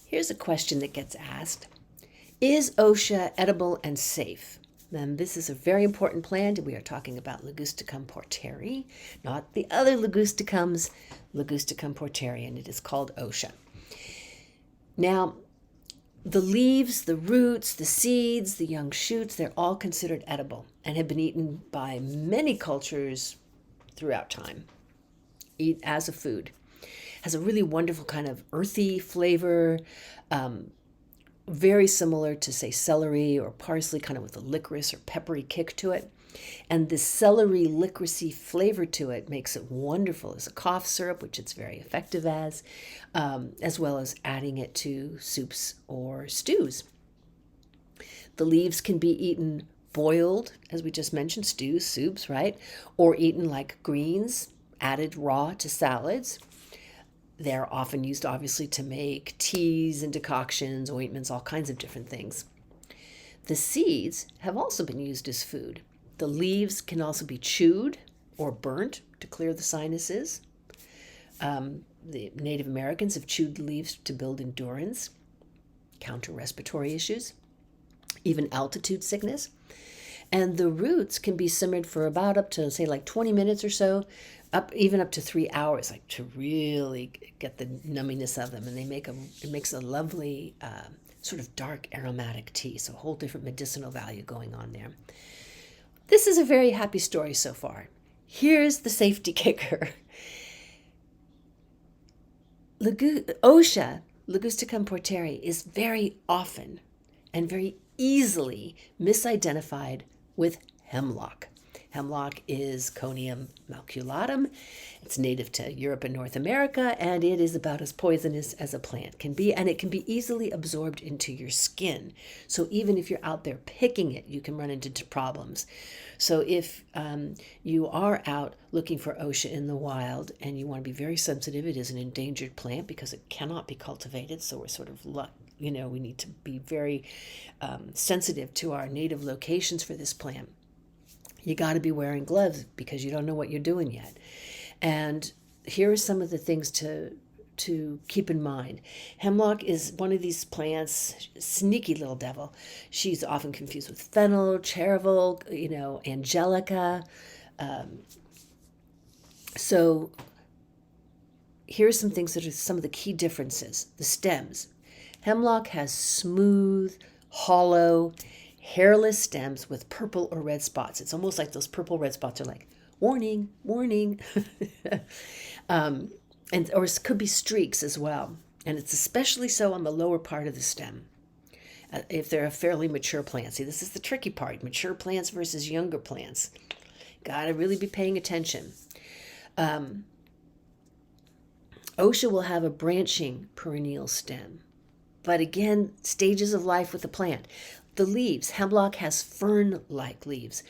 Here's a question that gets asked. Is Osha edible and safe? Then this is a very important plant. We are talking about Ligusticum porteri, not the other Ligusticums, Ligusticum porteri, and it is called Osha. Now, the leaves, the roots, the seeds, the young shoots, they're all considered edible and have been eaten by many cultures throughout time. Eat as a food. Has a really wonderful kind of earthy flavor, very similar to, say, celery or parsley, kind of with a licorice or peppery kick to it. And this celery licorice flavor to it makes it wonderful as a cough syrup, which it's very effective as well as adding it to soups or stews. The leaves can be eaten boiled, as we just mentioned, stews, soups, right? Or eaten like greens, added raw to salads. They're often used, obviously, to make teas and decoctions, ointments, all kinds of different things. The seeds have also been used as food. The leaves can also be chewed or burnt to clear the sinuses. The Native Americans have chewed the leaves to build endurance, counter respiratory issues, even altitude sickness. And the roots can be simmered for about up to, say, like 20 minutes or so, even up to 3 hours, like to really get the numminess of them. And it makes a lovely sort of dark aromatic tea. So a whole different medicinal value going on there. This is a very happy story so far. Here's the safety kicker. Osha, Ligusticum porteri, is very often and very easily misidentified with hemlock. Hemlock is Conium maculatum. It's native to Europe and North America, and it is about as poisonous as a plant can be, and it can be easily absorbed into your skin. So even if you're out there picking it, you can run into problems. So if you are out looking for Osha in the wild and you want to be very sensitive, it is an endangered plant because it cannot be cultivated, so we're sort of we need to be very sensitive to our native locations for this plant. You got to be wearing gloves because you don't know what you're doing yet. And here are some of the things to keep in mind. Hemlock is one of these plants, sneaky little devil. She's often confused with fennel, chervil, angelica. So here's some things that are some of the key differences. The stems. Hemlock has smooth, hollow, hairless stems with purple or red spots. It's almost like those purple red spots are like, warning, warning. Or it could be streaks as well. And it's especially so on the lower part of the stem. If they're a fairly mature plant. See, this is the tricky part. Mature plants versus younger plants. Got to really be paying attention. Osha will have a branching perennial stem. But again, stages of life with the plant. The leaves, hemlock has fern-like leaves.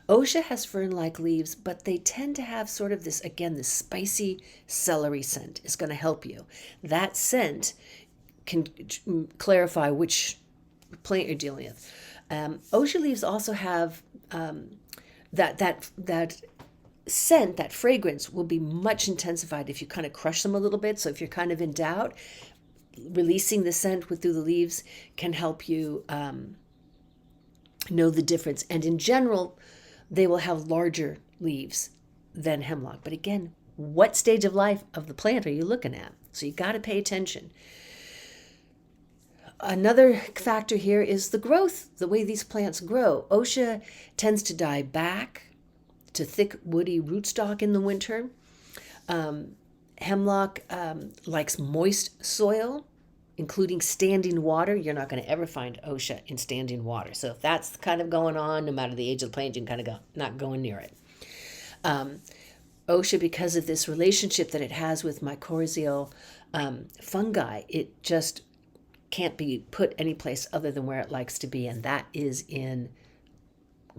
Osha has fern-like leaves, but they tend to have sort of this spicy celery scent is going to help you. That scent can clarify which plant you're dealing with. Osha leaves also have that scent, that fragrance will be much intensified if you kind of crush them a little bit. So if you're kind of in doubt, releasing the scent through the leaves can help you know the difference. And in general, they will have larger leaves than hemlock. But again, what stage of life of the plant are you looking at? So you got to pay attention. Another factor here is the growth, the way these plants grow. Osha tends to die back to thick, woody rootstock in the winter. Hemlock likes moist soil, including standing water. You're not going to ever find Osha in standing water. So if that's kind of going on, no matter the age of the plant, you can kind of not going near it. Osha, because of this relationship that it has with mycorrhizal fungi, it just can't be put any place other than where it likes to be, and that is in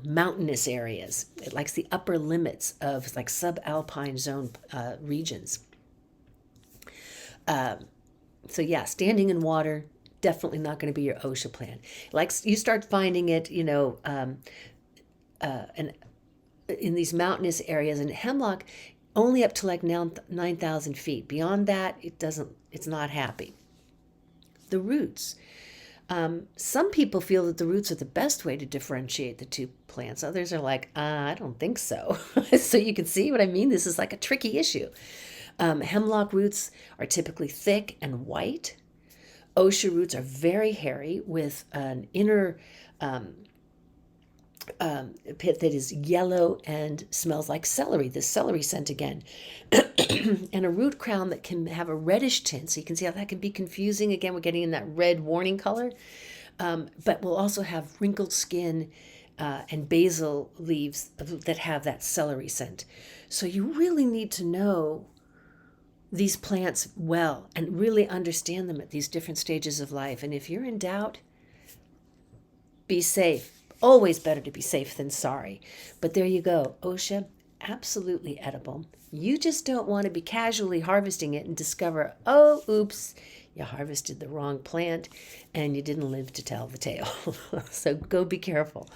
mountainous areas. It likes the upper limits of like subalpine zone regions. So yeah, standing in water, definitely not going to be your Osha plant. Like you start finding it, in these mountainous areas, and hemlock only up to like 9,000 feet. Beyond that, it's not happy. the roots. Some people feel that the roots are the best way to differentiate the two plants. Others are like, I don't think so. So you can see what I mean? This is like a tricky issue. Hemlock roots are typically thick and white. Osha roots are very hairy with an inner pit that is yellow and smells like celery, this celery scent again. And a root crown that can have a reddish tint. So you can see how that can be confusing. Again, we're getting in that red warning color. But we'll also have wrinkled skin and basil leaves that have that celery scent. So you really need to know these plants well and really understand them at these different stages of life. And if you're in doubt, be safe. Always better to be safe than sorry. But there you go. Osha, absolutely edible. You just don't want to be casually harvesting it and discover, oh, oops, you harvested the wrong plant and you didn't live to tell the tale. So go be careful.